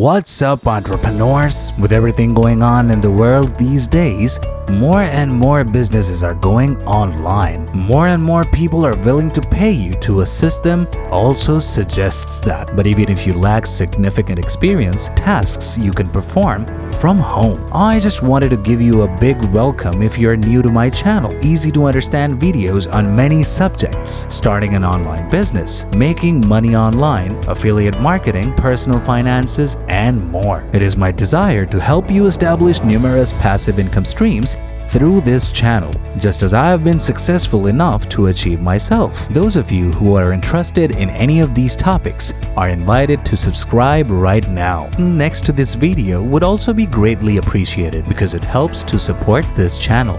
What's up, entrepreneurs? With everything going on in the world these days, more and more businesses are going online. More and more people are willing to pay you to assist them also suggests that. But even if you lack significant experience, tasks you can perform from home. I just wanted to give you a big welcome if you're new to my channel. Easy to understand videos on many subjects, starting an online business, making money online, affiliate marketing, personal finances, and more. It is my desire to help you establish numerous passive income streams through this channel, just as I have been successful enough to achieve myself. Those of you who are interested in any of these topics are invited to subscribe right now. Next to this video would also be greatly appreciated because it helps to support this channel.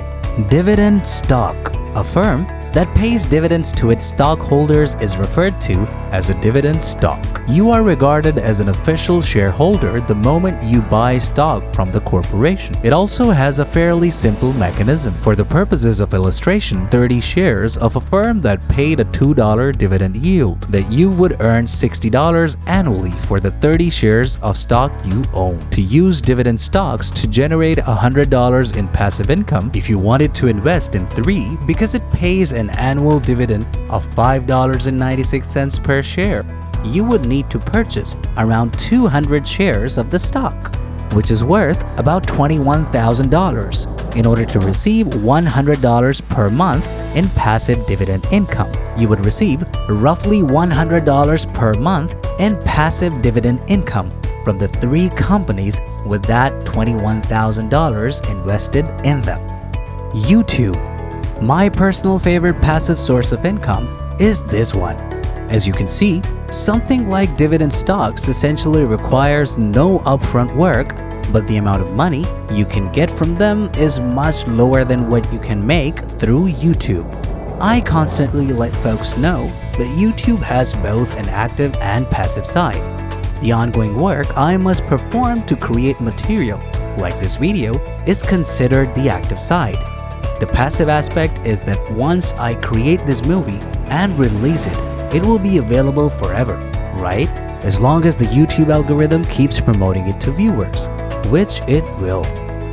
Dividend Stock, a firm that pays dividends to its stockholders, is referred to as a dividend stock. You are regarded as an official shareholder the moment you buy stock from the corporation. It also has a fairly simple mechanism. For the purposes of illustration, 30 shares of a firm that paid a $2 dividend yield, that you would earn $60 annually for the 30 shares of stock you own. To use dividend stocks to generate $100 in passive income, if you wanted to invest in 3 because it pays an annual dividend of $5.96 per share, you would need to purchase around 200 shares of the stock, which is worth about $21,000, in order to receive $100 per month in passive dividend income. You would receive roughly $100 per month in passive dividend income from the 3 companies with that $21,000 invested in them. YouTube. My personal favorite passive source of income is this one. As you can see, something like dividend stocks essentially requires no upfront work, but the amount of money you can get from them is much lower than what you can make through YouTube. I constantly let folks know that YouTube has both an active and passive side. The ongoing work I must perform to create material, like this video, is considered the active side. The passive aspect is that once I create this movie and release it, it will be available forever, right? As long as the YouTube algorithm keeps promoting it to viewers, which it will.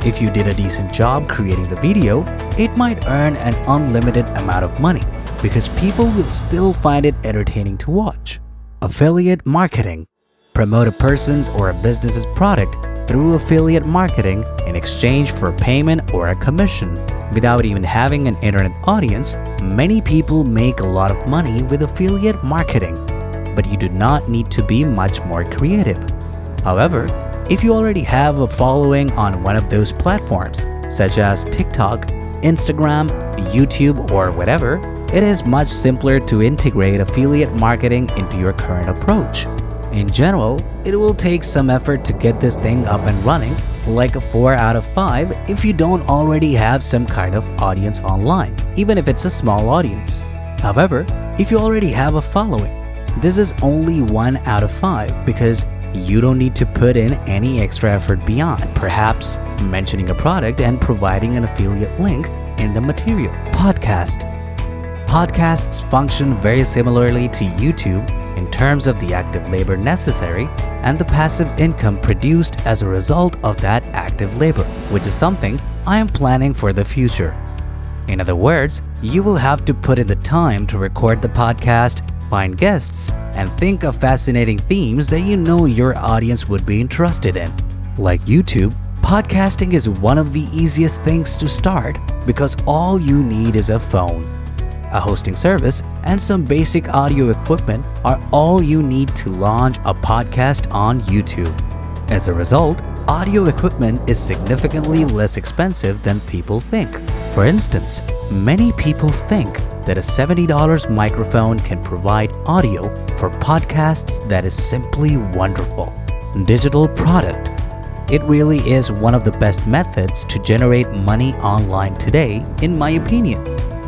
If you did a decent job creating the video, it might earn an unlimited amount of money because people will still find it entertaining to watch. Affiliate marketing. Promote a person's or a business's product through affiliate marketing in exchange for payment or a commission. Without even having an internet audience, many people make a lot of money with affiliate marketing, but you do not need to be much more creative. However, if you already have a following on one of those platforms, such as TikTok, Instagram, YouTube, or whatever, it is much simpler to integrate affiliate marketing into your current approach. In general, it will take some effort to get this thing up and running, like a 4 out of 5 if you don't already have some kind of audience online, even if it's a small audience. However, if you already have a following, this is only 1 out of 5 because you don't need to put in any extra effort beyond perhaps mentioning a product and providing an affiliate link in the material. Podcast. Podcasts function very similarly to YouTube in terms of the active labor necessary and the passive income produced as a result of that active labor, which is something I am planning for the future. In other words, you will have to put in the time to record the podcast, find guests, and think of fascinating themes that you know your audience would be interested in. Like YouTube, podcasting is one of the easiest things to start because all you need is a phone. A hosting service, and some basic audio equipment are all you need to launch a podcast on YouTube. As a result, audio equipment is significantly less expensive than people think. For instance, many people think that a $70 microphone can provide audio for podcasts that is simply wonderful. Digital product. It really is one of the best methods to generate money online today, in my opinion.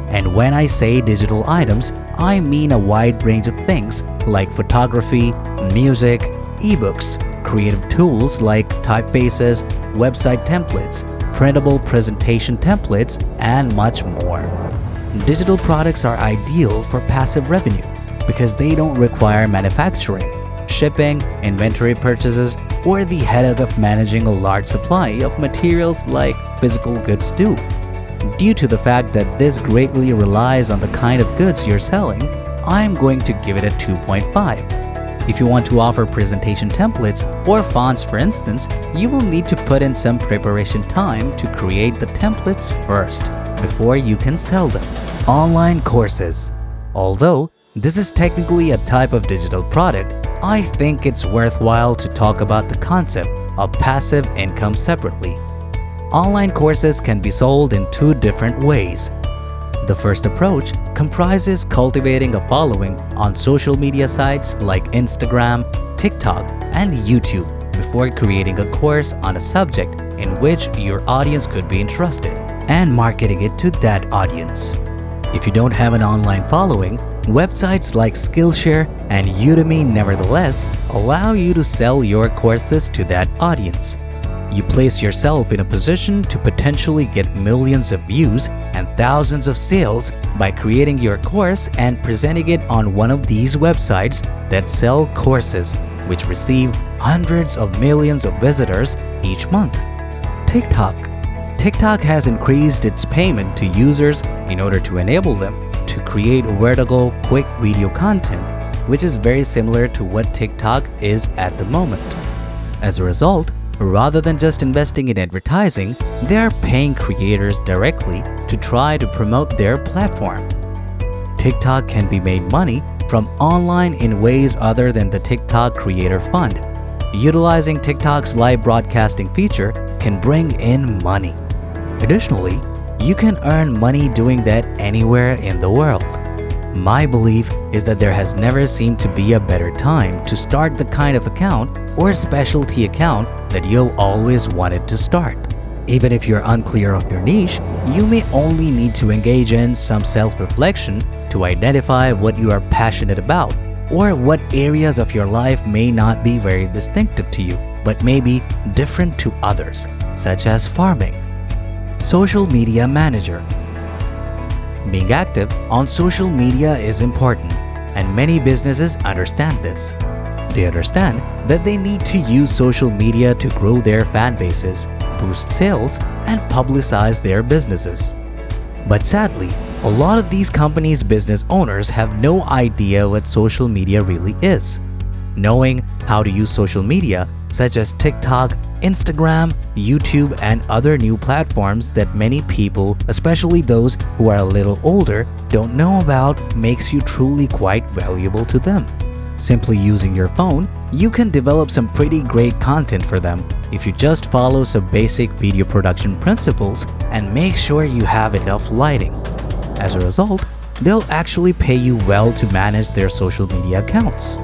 And when I say digital items, I mean a wide range of things like photography, music, ebooks, creative tools like typefaces, website templates, printable presentation templates, and much more. Digital products are ideal for passive revenue because they don't require manufacturing, shipping, inventory purchases, or the headache of managing a large supply of materials like physical goods do. Due to the fact that this greatly relies on the kind of goods you're selling, I'm going to give it a 2.5. If you want to offer presentation templates or fonts for instance, you will need to put in some preparation time to create the templates first, before you can sell them. Online courses. Although this is technically a type of digital product, I think it's worthwhile to talk about the concept of passive income separately. Online courses can be sold in two different ways. The first approach comprises cultivating a following on social media sites like Instagram, TikTok, and YouTube before creating a course on a subject in which your audience could be interested and marketing it to that audience. If you don't have an online following, websites like Skillshare and Udemy nevertheless allow you to sell your courses to that audience. You place yourself in a position to potentially get millions of views and thousands of sales by creating your course and presenting it on one of these websites that sell courses, which receive hundreds of millions of visitors each month. TikTok. TikTok has increased its payment to users in order to enable them to create vertical, quick video content, which is very similar to what TikTok is at the moment. As a result, rather than just investing in advertising, they are paying creators directly to try to promote their platform. TikTok can be made money from online in ways other than the TikTok Creator Fund. Utilizing TikTok's live broadcasting feature can bring in money. Additionally, you can earn money doing that anywhere in the world. My belief is that there has never seemed to be a better time to start the kind of account or specialty account that you've always wanted to start. Even if you're unclear of your niche, you may only need to engage in some self-reflection to identify what you are passionate about or what areas of your life may not be very distinctive to you, but may be different to others, such as farming. Social Media Manager. Being active on social media is important, and many businesses understand this. They understand that they need to use social media to grow their fan bases, boost sales, and publicize their businesses. But sadly, a lot of these companies' business owners have no idea what social media really is. Knowing how to use social media, such as TikTok, Instagram, YouTube, and other new platforms that many people, especially those who are a little older, don't know about makes you truly quite valuable to them. Simply using your phone, you can develop some pretty great content for them if you just follow some basic video production principles and make sure you have enough lighting. As a result, they'll actually pay you well to manage their social media accounts.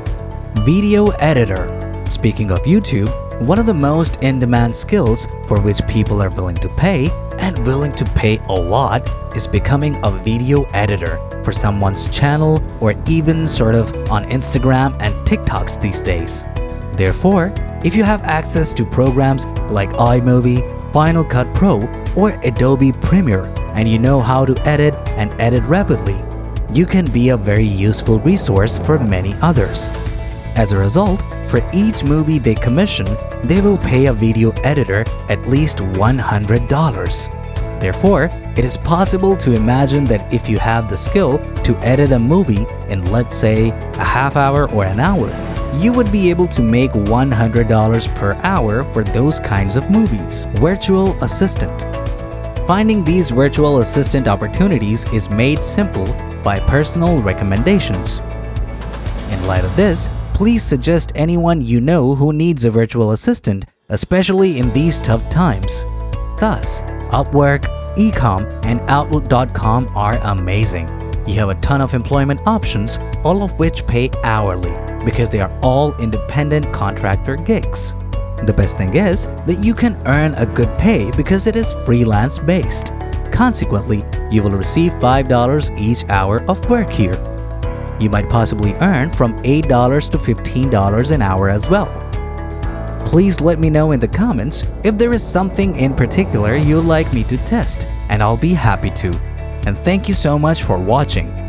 Video editor. Speaking of YouTube, one of the most in-demand skills for which people are willing to pay, and willing to pay a lot, is becoming a video editor for someone's channel or even sort of on Instagram and TikToks these days. Therefore, if you have access to programs like iMovie, Final Cut Pro, or Adobe Premiere, and you know how to edit and edit rapidly, you can be a very useful resource for many others. As a result, for each movie they commission, they will pay a video editor at least $100. Therefore, it is possible to imagine that if you have the skill to edit a movie in, let's say, a half hour or an hour, you would be able to make $100 per hour for those kinds of movies. Virtual assistant. Finding these virtual assistant opportunities is made simple by personal recommendations. In light of this, please suggest anyone you know who needs a virtual assistant, especially in these tough times. Thus, Upwork, Ecom, and Outlook.com are amazing. You have a ton of employment options, all of which pay hourly because they are all independent contractor gigs. The best thing is that you can earn a good pay because it is freelance based. Consequently, you will receive $5 each hour of work here. You might possibly earn from $8 to $15 an hour as well. Please let me know in the comments if there is something in particular you'd like me to test, and I'll be happy to. And thank you so much for watching.